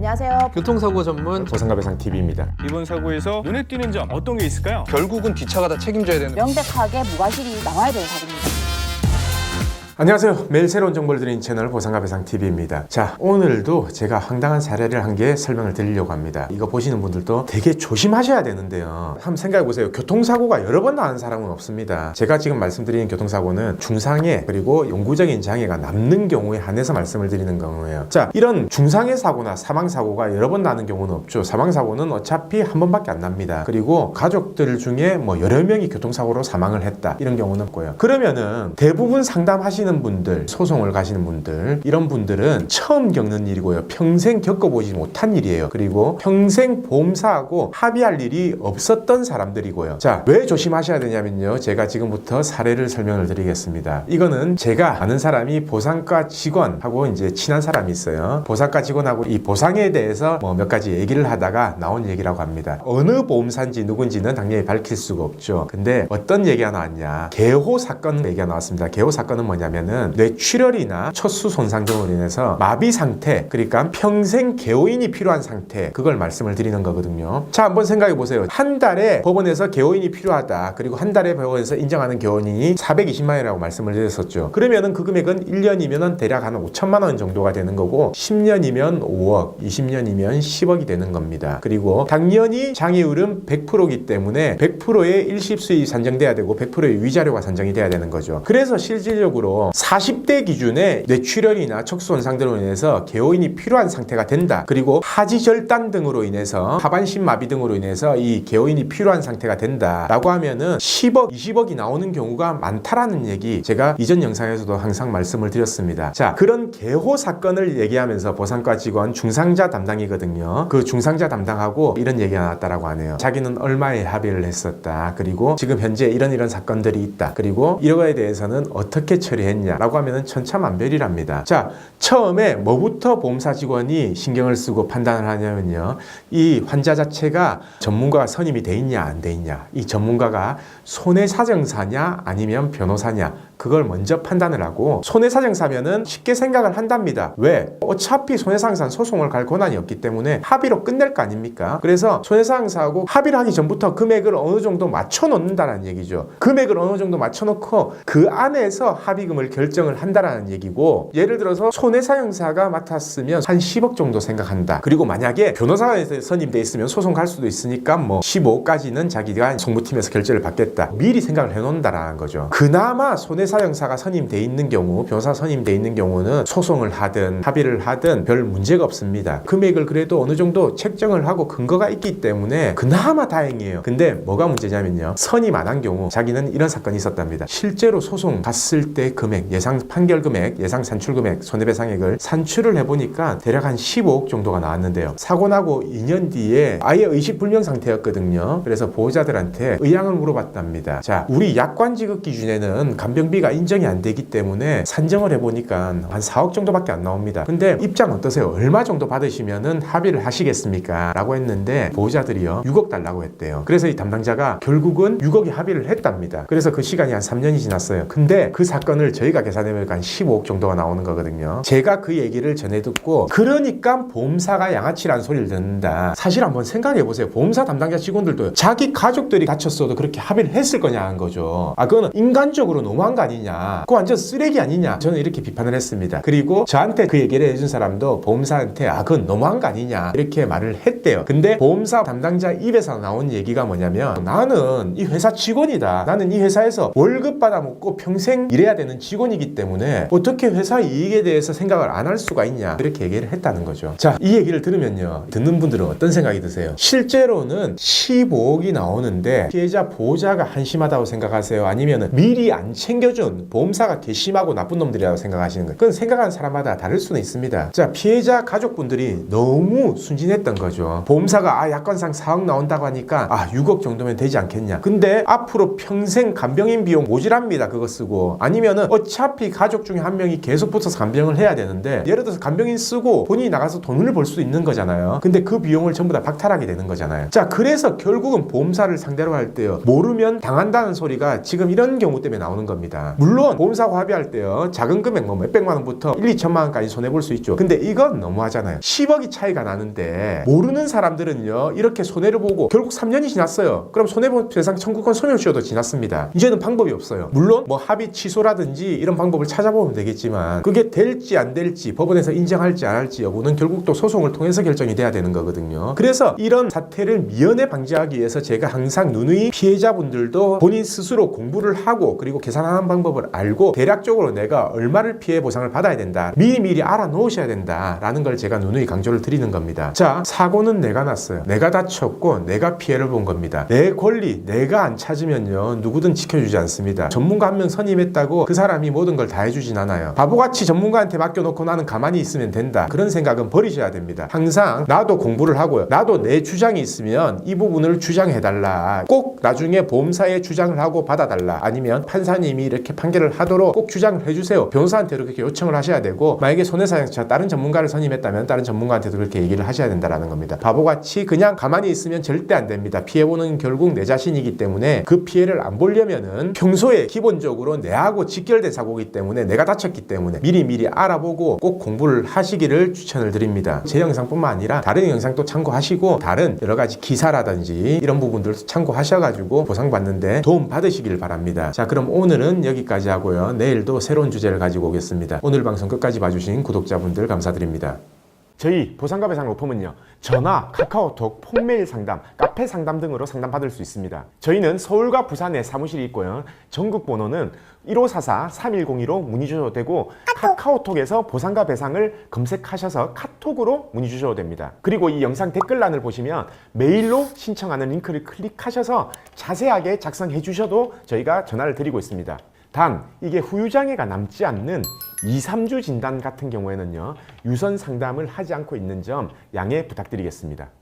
안녕하세요. 교통사고 전문 보상가배상TV입니다. 이번 사고에서 눈에 띄는 점 어떤 게 있을까요? 결국은 뒷차가 다 책임져야 되는 명백하게 무과실이 나와야 되는 사고입니다. 안녕하세요. 매일 새로운 정보를 드리는 채널 보상가배상TV입니다. 자, 오늘도 제가 황당한 사례를 한 개 설명을 드리려고 합니다. 이거 보시는 분들도 되게 조심하셔야 되는데요. 한번 생각해 보세요. 교통사고가 여러 번 나는 사람은 없습니다. 제가 지금 말씀드리는 교통사고는 중상해 그리고 영구적인 장애가 남는 경우에 한해서 말씀을 드리는 경우예요. 자, 이런 중상해 사고나 사망사고가 여러 번 나는 경우는 없죠. 사망사고는 어차피 한 번밖에 안 납니다. 그리고 가족들 중에 뭐 여러 명이 교통사고로 사망을 했다 이런 경우는 없고요. 그러면은 대부분 상담하시는 분들, 소송을 가시는 분들, 이런 분들은 처음 겪는 일이고요. 평생 겪어보지 못한 일이에요. 그리고 평생 보험사하고 합의할 일이 없었던 사람들이고요. 자, 왜 조심하셔야 되냐면요. 제가 지금부터 사례를 설명을 드리겠습니다. 이거는 제가 아는 사람이 보상과 직원하고 이제 친한 사람이 있어요. 보상과 직원하고 이 보상에 대해서 뭐 몇 가지 얘기를 하다가 나온 얘기라고 합니다. 어느 보험사인지 누군지는 당연히 밝힐 수가 없죠. 근데 어떤 얘기가 나왔냐. 개호 사건 얘기가 나왔습니다. 개호 사건은 뭐냐면 뇌출혈이나 척수 손상 등으로 인해서 마비 상태, 그러니까 평생 개호인이 필요한 상태, 그걸 말씀을 드리는 거거든요. 자, 한번 생각해 보세요. 한 달에 법원에서 개호인이 필요하다. 그리고 한 달에 법원에서 인정하는 개호인이 420만 원이라고 말씀을 드렸었죠. 그러면은 그 금액은 1년이면 대략 한 5천만 원 정도가 되는 거고 10년이면 5억, 20년이면 10억이 되는 겁니다. 그리고 당연히 장애율은 100%이기 때문에 100%의 일시수입이 산정돼야 되고 100%의 위자료가 산정이 돼야 되는 거죠. 그래서 실질적으로 40대 기준에 뇌출혈이나 척수손상 등으로 인해서 개호인이 필요한 상태가 된다. 그리고 하지절단 등으로 인해서 하반신 마비 등으로 인해서 이 개호인이 필요한 상태가 된다 라고 하면은 10억, 20억이 나오는 경우가 많다라는 얘기 제가 이전 영상에서도 항상 말씀을 드렸습니다. 자, 그런 개호 사건을 얘기하면서 보상과 직원 중상자 담당이거든요. 그 중상자 담당하고 이런 얘기가 나왔다라고 하네요. 자기는 얼마에 합의를 했었다. 그리고 지금 현재 이런 사건들이 있다. 그리고 이거에 대해서는 어떻게 처리했냐라고 하면은 천차만별이랍니다. 자, 처음에 뭐부터 보험사 직원이 신경을 쓰고 판단을 하냐면요. 이 환자 자체가 전문가가 선임이 돼 있냐 안 돼 있냐. 이 전문가가 손해사정사냐 아니면 변호사냐. 그걸 먼저 판단을 하고 손해사정사면은 쉽게 생각을 한답니다. 왜? 어차피 손해사정사는 소송을 갈 권한이 없기 때문에 합의로 끝낼 거 아닙니까? 그래서 손해사정사하고 합의를 하기 전부터 금액을 어느 정도 맞춰 놓는다는 얘기죠. 금액을 어느 정도 맞춰 놓고 그 안에서 합의금을 결정을 한다라는 얘기고, 예를 들어서 손해사정사가 맡았으면 한 10억 정도 생각한다. 그리고 만약에 변호사가 선임돼 있으면 소송 갈 수도 있으니까 뭐 15억까지는 자기가 송무팀에서 결제를 받겠다. 미리 생각을 해놓는다라는 거죠. 그나마 손해사정사가 선임돼 있는 경우, 변호사 선임돼 있는 경우는 소송을 하든 합의를 하든 별 문제가 없습니다. 금액을 그래도 어느 정도 책정을 하고 근거가 있기 때문에 그나마 다행이에요. 근데 뭐가 문제냐면요. 선임 안 한 경우 자기는 이런 사건이 있었답니다. 실제로 소송 갔을 때 금액, 예상 판결 금액, 예상 산출 금액, 손해배상액을 산출을 해보니까 대략 한 15억 정도가 나왔는데요. 사고 나고 2년 뒤에 아예 의식불명 상태였거든요. 그래서 보호자들한테 의향을 물어봤답니다. 자, 우리 약관지급 기준에는 간병비가 인정이 안 되기 때문에 산정을 해보니까 한 4억 정도밖에 안 나옵니다. 근데 입장 어떠세요? 얼마 정도 받으시면은 합의를 하시겠습니까? 라고 했는데 보호자들이요 6억 달라고 했대요. 그래서 이 담당자가 결국은 6억에 합의를 했답니다. 그래서 그 시간이 한 3년이 지났어요. 근데 그 사건을 저희가 계산해보니까 한 15억 정도가 나오는 거거든요. 제가 그 얘기를 전해 듣고 그러니까 보험사가 양아치라는 소리를 듣는다. 사실 한번 생각해보세요. 보험사 담당자 직원들도 자기 가족들이 다쳤어도 그렇게 합의를 했을 거냐 하는 거죠. 아, 그거는 인간적으로 너무한 거 아니냐. 그거 완전 쓰레기 아니냐. 저는 이렇게 비판을 했습니다. 그리고 저한테 그 얘기를 해준 사람도 보험사한테 아, 그건 너무한 거 아니냐 이렇게 말을 했대요. 근데 보험사 담당자 입에서 나온 얘기가 뭐냐면 나는 이 회사 직원이다. 나는 이 회사에서 월급 받아먹고 평생 일해야 되는 직원이기 때문에 어떻게 회사 이익에 대해서 생각을 안 할 수가 있냐 이렇게 얘기를 했다는 거죠. 자, 이 얘기를 들으면요 듣는 분들은 어떤 생각이 드세요? 실제로는 15억이 나오는데 피해자 보호자가 한심하다고 생각하세요? 아니면 미리 안 챙겨준 보험사가 괘씸하고 나쁜 놈들이라고 생각하시는 거예요? 그건 생각하는 사람마다 다를 수는 있습니다. 자, 피해자 가족분들이 너무 순진했던 거죠. 보험사가 아, 약관상 4억 나온다고 하니까 아, 6억 정도면 되지 않겠냐. 근데 앞으로 평생 간병인 비용 모질합니다. 그거 쓰고. 아니면은 어차피 가족 중에 한 명이 계속 붙어서 간병을 해야 되는데 예를 들어서 간병인 쓰고 본인이 나가서 돈을 벌 수도 있는 거잖아요. 근데 그 비용을 전부 다 박탈하게 되는 거잖아요. 자, 그래서 결국은 보험사를 상대로 할 때요 모르면 당한다는 소리가 지금 이런 경우 때문에 나오는 겁니다. 됩니다. 물론 보험사고 합의할 때요, 작은 금액 뭐 몇백만 원부터 1, 2천만 원까지 손해볼 수 있죠. 근데 이건 너무하잖아요. 10억이 차이가 나는데 모르는 사람들은요, 이렇게 손해를 보고 결국 3년이 지났어요. 그럼 손해배상 청구권 소멸시효도 지났습니다. 이제는 방법이 없어요. 물론 뭐 합의 취소라든지 이런 방법을 찾아보면 되겠지만 그게 될지 안 될지, 법원에서 인정할지 안 할지 여부는 결국 또 소송을 통해서 결정이 돼야 되는 거거든요. 그래서 이런 사태를 미연에 방지하기 위해서 제가 항상 누누이 피해자분들도 본인 스스로 공부를 하고 그리고 계산하는 방법을 알고 대략적으로 내가 얼마를 피해 보상을 받아야 된다, 미리미리 알아놓으셔야 된다라는 걸 제가 누누이 강조를 드리는 겁니다. 자, 사고는 내가 났어요. 내가 다쳤고 내가 피해를 본 겁니다. 내 권리 내가 안 찾으면요, 누구든 지켜주지 않습니다. 전문가 한 명 선임했다고 그 사람이 모든 걸 다 해주진 않아요. 바보같이 전문가한테 맡겨놓고 나는 가만히 있으면 된다, 그런 생각은 버리셔야 됩니다. 항상 나도 공부를 하고요, 나도 내 주장이 있으면 이 부분을 주장해달라, 꼭 나중에 보험사에 주장을 하고 받아달라, 아니면 판사님이 이렇게 판결을 하도록 꼭 주장을 해주세요. 변호사한테도 그렇게 요청을 하셔야 되고, 만약에 손해배상차 다른 전문가를 선임했다면 다른 전문가한테도 그렇게 얘기를 하셔야 된다라는 겁니다. 바보같이 그냥 가만히 있으면 절대 안 됩니다. 피해보는 결국 내 자신이기 때문에 그 피해를 안 보려면은 평소에 기본적으로 내하고 직결된 사고이기 때문에, 내가 다쳤기 때문에 미리미리 알아보고 꼭 공부를 하시기를 추천을 드립니다. 제 영상뿐만 아니라 다른 영상도 참고하시고 다른 여러 가지 기사라든지 이런 부분들도 참고하셔가지고 보상받는데 도움 받으시길 바랍니다. 자, 그럼 오늘은 여기까지 하고요, 내일도 새로운 주제를 가지고 오겠습니다. 오늘 방송 끝까지 봐주신 구독자분들 감사드립니다. 저희 보상과 배상 로펌은요, 전화, 카카오톡, 폰메일 상담, 카페 상담 등으로 상담받을 수 있습니다. 저희는 서울과 부산에 사무실이 있고요, 전국 번호는 1544-3102로 문의 주셔도 되고, 카카오톡에서 보상과 배상을 검색하셔서 카톡으로 문의 주셔도 됩니다. 그리고 이 영상 댓글란을 보시면 메일로 신청하는 링크를 클릭하셔서 자세하게 작성해 주셔도 저희가 전화를 드리고 있습니다. 단 이게 후유장애가 남지 않는 2, 3주 진단 같은 경우에는요, 유선 상담을 하지 않고 있는 점 양해 부탁드리겠습니다.